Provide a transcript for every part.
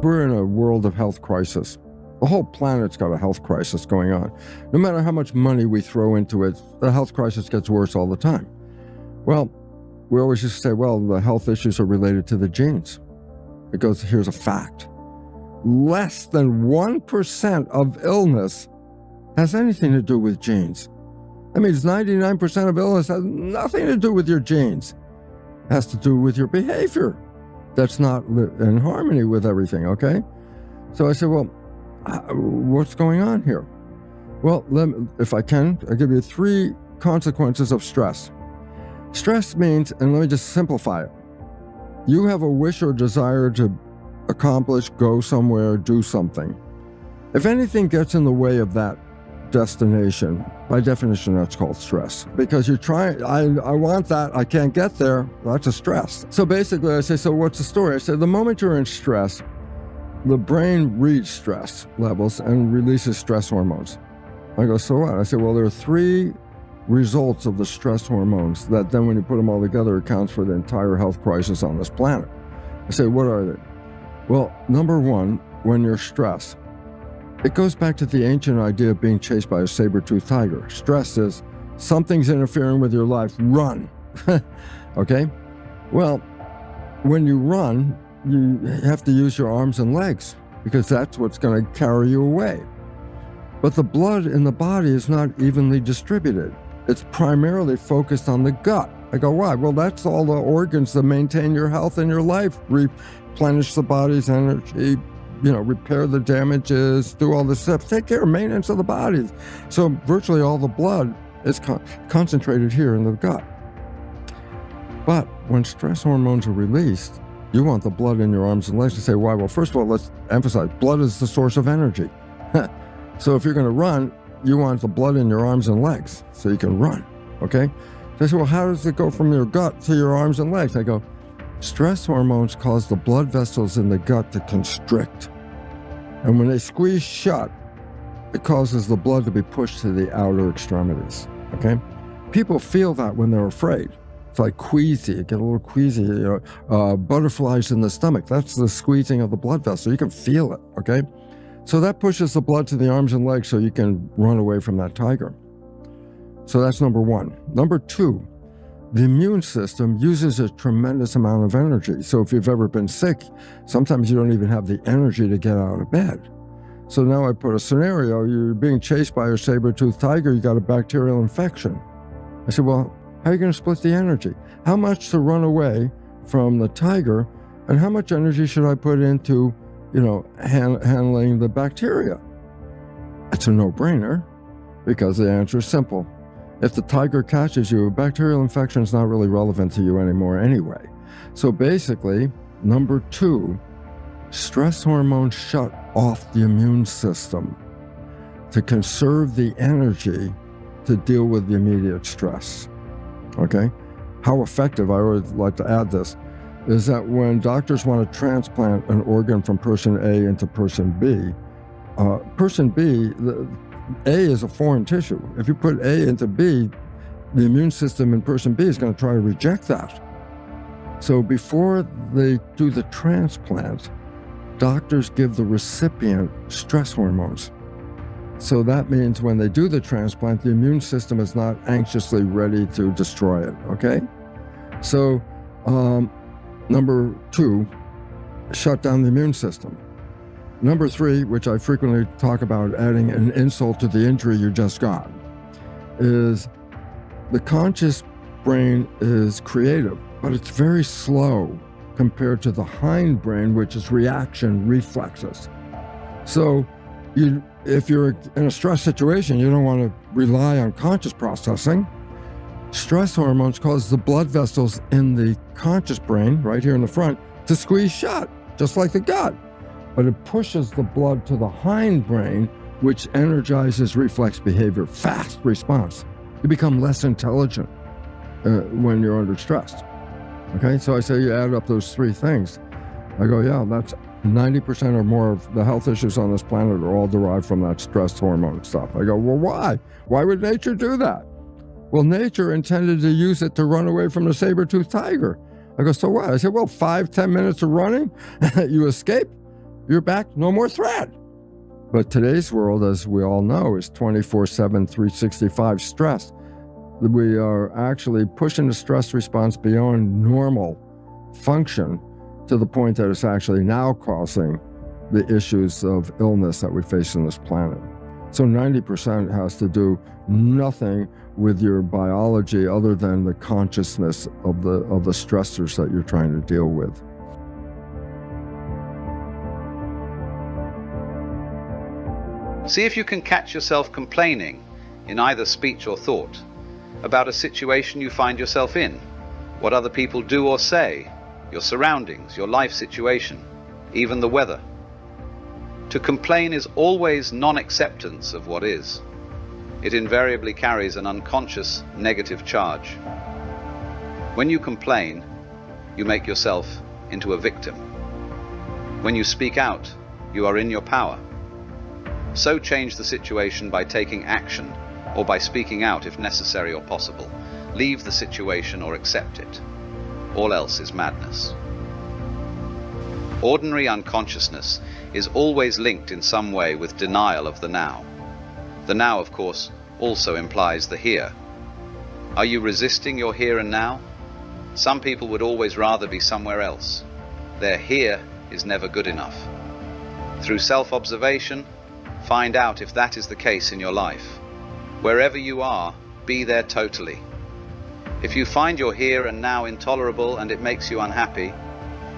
We're in a world of health crisis. The whole planet's got a health crisis going on. No matter how much money we throw into it, the health crisis gets worse all the time. Well, we always used to say, well, the health issues are related to the genes. Because here's a fact. Less than 1% of illness has anything to do with genes. That means 99% of illness has nothing to do with your genes. It has to do with your behavior that's not in harmony with everything, okay? So I said, well, what's going on here? Well, if I can, I'll give you 3 consequences of stress. Stress means, and let me just simplify it, you have a wish or desire to accomplish, go somewhere, do something. If anything gets in the way of that destination, by definition, that's called stress. Because you're trying, I want that, I can't get there, that's a stress. So basically I say, so what's the story? I say, the moment you're in stress, the brain reads stress levels and releases stress hormones. I go, so what? I say, well, there are 3 results of the stress hormones that then when you put them all together accounts for the entire health crisis on this planet. I say, what are they? Well, number 1, when you're stressed, it goes back to the ancient idea of being chased by a saber-toothed tiger. Stress is something's interfering with your life, run. Okay? Well, when you run, you have to use your arms and legs because that's what's going to carry you away. But the blood in the body is not evenly distributed. It's primarily focused on the gut. I go, why? Well, that's all the organs that maintain your health and your life, replenish the body's energy, repair the damages, do all this stuff, take care of maintenance of the body. So virtually all the blood is concentrated here in the gut. But when stress hormones are released, you want the blood in your arms and legs to say, why? Well, first of all, let's emphasize, blood is the source of energy. So if you're going to run, you want the blood in your arms and legs so you can run, okay? So I say, well, how does it go from your gut to your arms and legs? I go, stress hormones cause the blood vessels in the gut to constrict. And when they squeeze shut, it causes the blood to be pushed to the outer extremities, okay? People feel that when they're afraid. It's like queasy, you get a little queasy, butterflies in the stomach. That's the squeezing of the blood vessel. You can feel it, okay? So that pushes the blood to the arms and legs so you can run away from that tiger. So that's number 1. Number 2, the immune system uses a tremendous amount of energy. So if you've ever been sick, sometimes you don't even have the energy to get out of bed. So now I put a scenario, you're being chased by a saber-toothed tiger, you got a bacterial infection. I said, well, how are you going to split the energy? How much to run away from the tiger, and how much energy should I put into handling the bacteria? It's a no-brainer because the answer is simple. If the tiger catches you, a bacterial infection is not really relevant to you anymore anyway. So basically, number 2, stress hormones shut off the immune system to conserve the energy to deal with the immediate stress. Okay? How effective, I always like to add this, is that when doctors want to transplant an organ from person A into person B, A is a foreign tissue. If you put A into B, the immune system in person B is going to try to reject that. So before they do the transplant, doctors give the recipient stress hormones. So that means when they do the transplant, the immune system is not anxiously ready to destroy it, okay? So number 2, shut down the immune system. Number 3, which I frequently talk about adding an insult to the injury you just got, is the conscious brain is creative, but it's very slow compared to the hind brain, which is reaction reflexes. So if you're in a stress situation, you don't want to rely on conscious processing. Stress hormones cause the blood vessels in the conscious brain, right here in the front, to squeeze shut, just like the gut. But it pushes the blood to the hind brain, which energizes reflex behavior, fast response. You become less intelligent when you're under stress. Okay, so I say you add up those 3 things. I go, yeah, that's 90% or more of the health issues on this planet are all derived from that stress hormone stuff. I go, well, why? Why would nature do that? Well, nature intended to use it to run away from the saber-toothed tiger. I go, so what? I said, well, 5-10 minutes of running, you escape. you're back, no more threat. But today's world, as we all know, is 24/7, 365 stress. We are actually pushing the stress response beyond normal function to the point that it's actually now causing the issues of illness that we face on this planet. So 90% has to do nothing with your biology other than the consciousness of the stressors that you're trying to deal with. See if you can catch yourself complaining in either speech or thought about a situation you find yourself in, what other people do or say, your surroundings, your life situation, even the weather. To complain is always non-acceptance of what is. It invariably carries an unconscious negative charge. When you complain, you make yourself into a victim. When you speak out, you are in your power. So change the situation by taking action or by speaking out if necessary or possible. Leave the situation or accept it. All else is madness. Ordinary unconsciousness is always linked in some way with denial of the now. The now, of course, also implies the here. Are you resisting your here and now? Some people would always rather be somewhere else. Their here is never good enough. Through self-observation, find out if that is the case in your life. Wherever you are, be there totally. If you find your here and now intolerable and it makes you unhappy,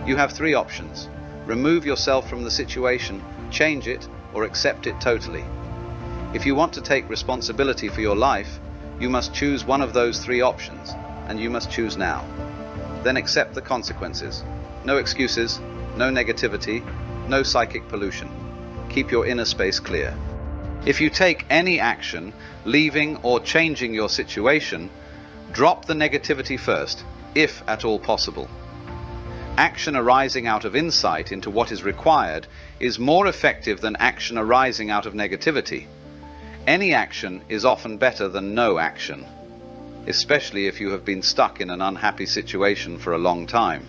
you have three options. Remove yourself from the situation, change it, or accept it totally. If you want to take responsibility for your life, you must choose one of those three options, and you must choose now. Then accept the consequences. No excuses, no negativity, no psychic pollution. Keep your inner space clear. If you take any action, leaving or changing your situation, drop the negativity first, if at all possible. Action arising out of insight into what is required is more effective than action arising out of negativity. Any action is often better than no action, especially if you have been stuck in an unhappy situation for a long time.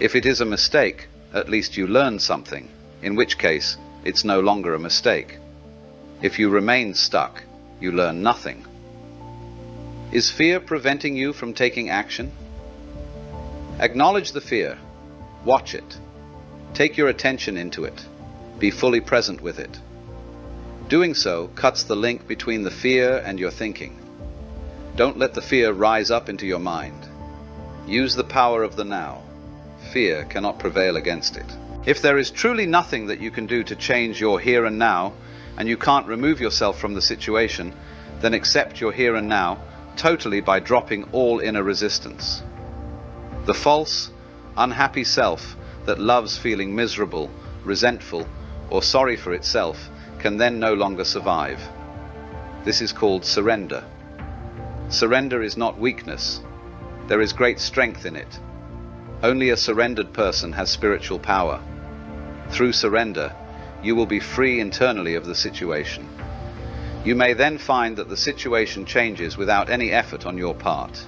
If it is a mistake, at least you learn something, in which case it's no longer a mistake. If you remain stuck, you learn nothing. Is fear preventing you from taking action? Acknowledge the fear. Watch it. Take your attention into it. Be fully present with it. Doing so cuts the link between the fear and your thinking. Don't let the fear rise up into your mind. Use the power of the now. Fear cannot prevail against it. If there is truly nothing that you can do to change your here and now, and you can't remove yourself from the situation, then accept your here and now totally by dropping all inner resistance. The false, unhappy self that loves feeling miserable, resentful, or sorry for itself can then no longer survive. This is called surrender. Surrender is not weakness. There is great strength in it. Only a surrendered person has spiritual power. Through surrender, you will be free internally of the situation. You may then find that the situation changes without any effort on your part.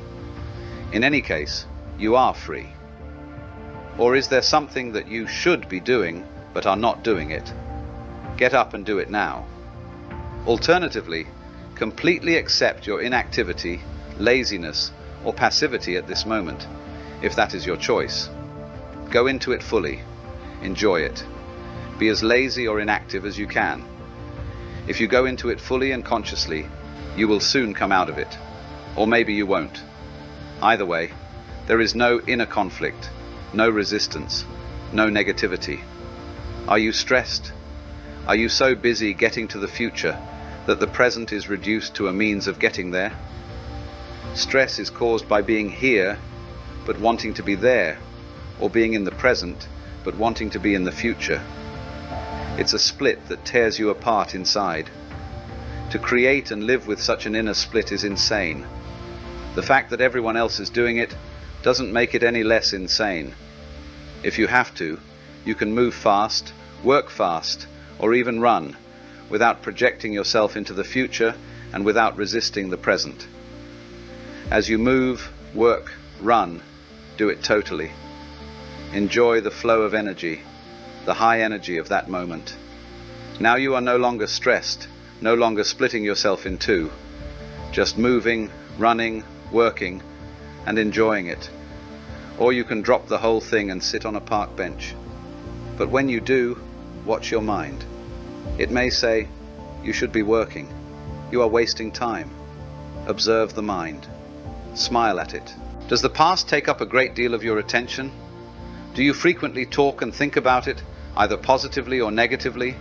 In any case, you are free. Or is there something that you should be doing but are not doing it? Get up and do it now. Alternatively, completely accept your inactivity, laziness, or passivity at this moment, if that is your choice. Go into it fully. Enjoy it. Be as lazy or inactive as you can. If you go into it fully and consciously, you will soon come out of it. Or maybe you won't. Either way, there is no inner conflict, no resistance, no negativity. Are you stressed? Are you so busy getting to the future that the present is reduced to a means of getting there? Stress is caused by being here but wanting to be there, or being in the present but wanting to be in the future. It's a split that tears you apart inside. To create and live with such an inner split is insane. The fact that everyone else is doing it doesn't make it any less insane. If you have to, you can move fast, work fast, or even run, without projecting yourself into the future and without resisting the present. As you move, work, run, do it totally. Enjoy the flow of energy, the high energy of that moment. Now you are no longer stressed, no longer splitting yourself in two, just moving, running, working, and enjoying it. Or you can drop the whole thing and sit on a park bench. But when you do, watch your mind. It may say, you should be working. You are wasting time. Observe the mind. Smile at it. Does the past take up a great deal of your attention? Do you frequently talk and think about it, either positively or negatively?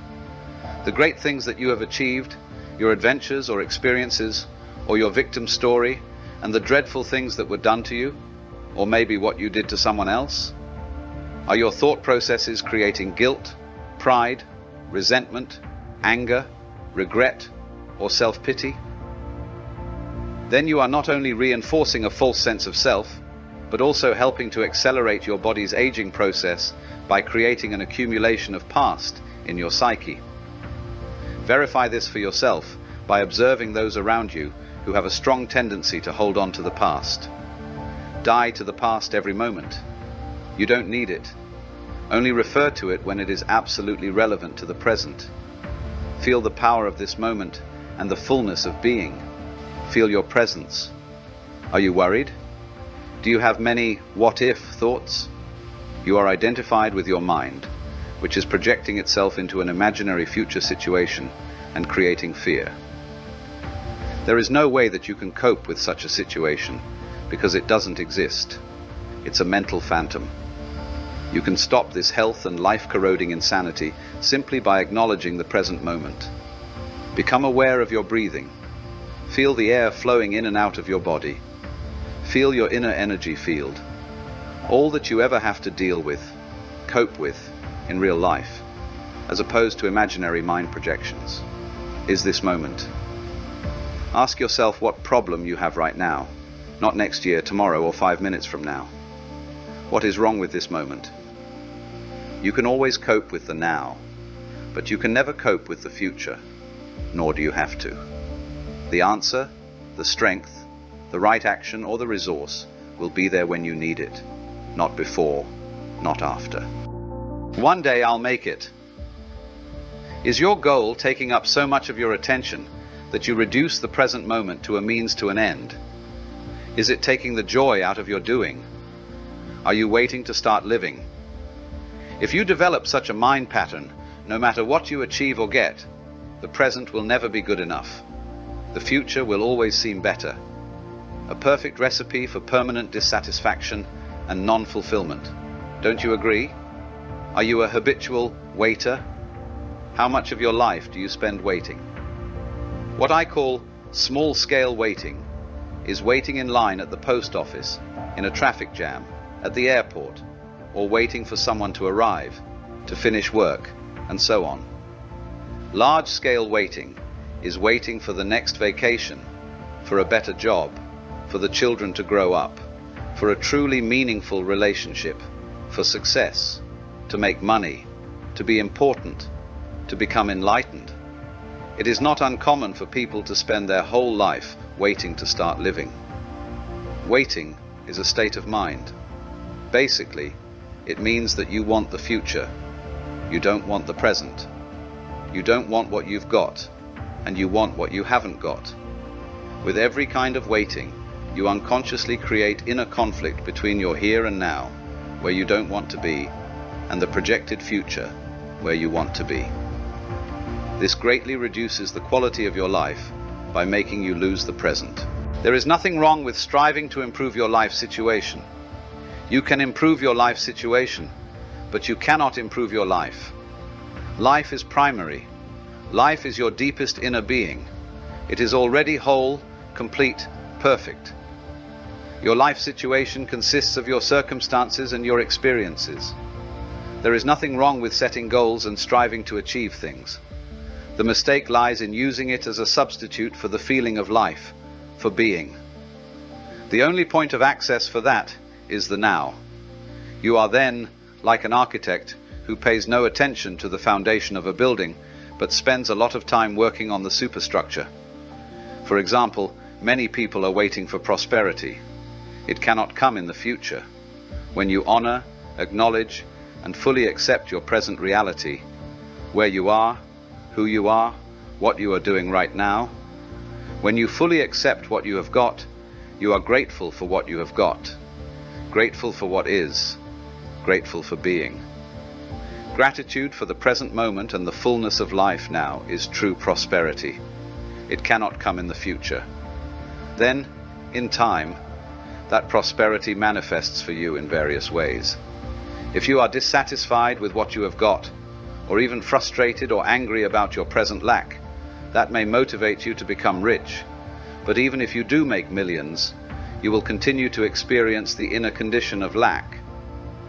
The great things that you have achieved, your adventures or experiences, or your victim story, and the dreadful things that were done to you, or maybe what you did to someone else? Are your thought processes creating guilt, pride, resentment, anger, regret, or self-pity? Then you are not only reinforcing a false sense of self, but also helping to accelerate your body's aging process by creating an accumulation of past in your psyche. Verify this for yourself by observing those around you who have a strong tendency to hold on to the past. Die to the past every moment. You don't need it. Only refer to it when it is absolutely relevant to the present. Feel the power of this moment and the fullness of being. Feel your presence. Are you worried? Do you have many what-if thoughts? You are identified with your mind, which is projecting itself into an imaginary future situation and creating fear. There is no way that you can cope with such a situation because it doesn't exist. It's a mental phantom. You can stop this health and life-corroding insanity simply by acknowledging the present moment. Become aware of your breathing. Feel the air flowing in and out of your body. Feel your inner energy field. All that you ever have to deal with, cope with, in real life, as opposed to imaginary mind projections, is this moment. Ask yourself what problem you have right now, not next year, tomorrow, or 5 minutes from now. What is wrong with this moment? You can always cope with the now, but you can never cope with the future, nor do you have to. The answer, the strength, the right action, or the resource will be there when you need it, not before, not after. One day I'll make it. Is your goal taking up so much of your attention that you reduce the present moment to a means to an end? Is it taking the joy out of your doing? Are you waiting to start living? If you develop such a mind pattern, no matter what you achieve or get, the present will never be good enough. The future will always seem better. A perfect recipe for permanent dissatisfaction and non-fulfillment. Don't you agree? Are you a habitual waiter? How much of your life do you spend waiting? What I call small-scale waiting is waiting in line at the post office, in a traffic jam, at the airport, or waiting for someone to arrive, to finish work, and so on. Large-scale waiting is waiting for the next vacation, for a better job, for the children to grow up, for a truly meaningful relationship, for success, to make money, to be important, to become enlightened. It is not uncommon for people to spend their whole life waiting to start living. Waiting is a state of mind. Basically, it means that you want the future. You don't want the present. You don't want what you've got, and you want what you haven't got. With every kind of waiting, you unconsciously create inner conflict between your here and now, where you don't want to be, and the projected future, where you want to be. This greatly reduces the quality of your life by making you lose the present. There is nothing wrong with striving to improve your life situation. You can improve your life situation, but you cannot improve your life. Life is primary. Life is your deepest inner being. It is already whole, complete, perfect. Your life situation consists of your circumstances and your experiences. There is nothing wrong with setting goals and striving to achieve things. The mistake lies in using it as a substitute for the feeling of life, for being. The only point of access for that is the now. You are then like an architect who pays no attention to the foundation of a building, but spends a lot of time working on the superstructure. For example, many people are waiting for prosperity. It cannot come in the future. When you honor, acknowledge, and fully accept your present reality, where you are, who you are, what you are doing right now, when you fully accept what you have got, you are grateful for what you have got, grateful for what is, grateful for being. Gratitude for the present moment and the fullness of life now is true prosperity. It cannot come in the future. Then, in time, that prosperity manifests for you in various ways. If you are dissatisfied with what you have got, or even frustrated or angry about your present lack, that may motivate you to become rich. But even if you do make millions, you will continue to experience the inner condition of lack,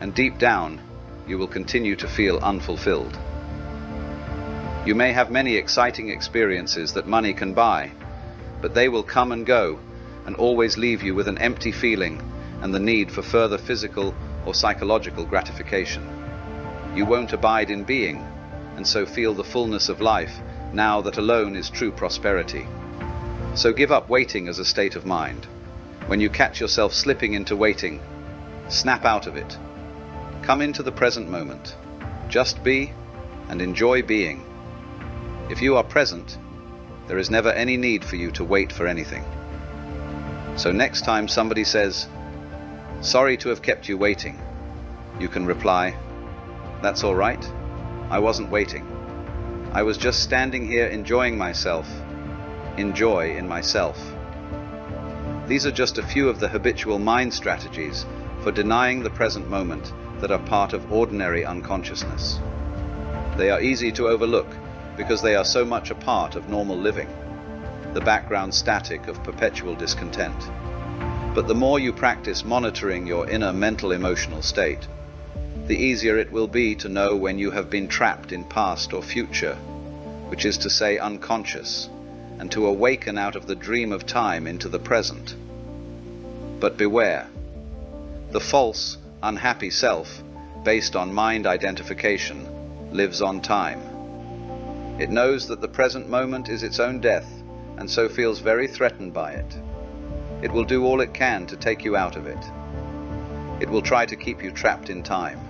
and deep down, you will continue to feel unfulfilled. You may have many exciting experiences that money can buy, but they will come and go, and always leave you with an empty feeling and the need for further physical or psychological gratification. You won't abide in being, and so feel the fullness of life now that alone is true prosperity. So give up waiting as a state of mind. When you catch yourself slipping into waiting, snap out of it. Come into the present moment. Just be and enjoy being. If you are present, there is never any need for you to wait for anything. So next time somebody says, "Sorry to have kept you waiting," you can reply, "That's all right. I wasn't waiting. I was just standing here enjoying myself. Enjoy in myself." These are just a few of the habitual mind strategies for denying the present moment that are part of ordinary unconsciousness. They are easy to overlook because they are so much a part of normal living, the background static of perpetual discontent. But the more you practice monitoring your inner mental emotional state, the easier it will be to know when you have been trapped in past or future, which is to say unconscious, and to awaken out of the dream of time into the present. But beware, the false, unhappy self, based on mind identification, lives on time. It knows that the present moment is its own death, and so feels very threatened by it. It will do all it can to take you out of it. It will try to keep you trapped in time.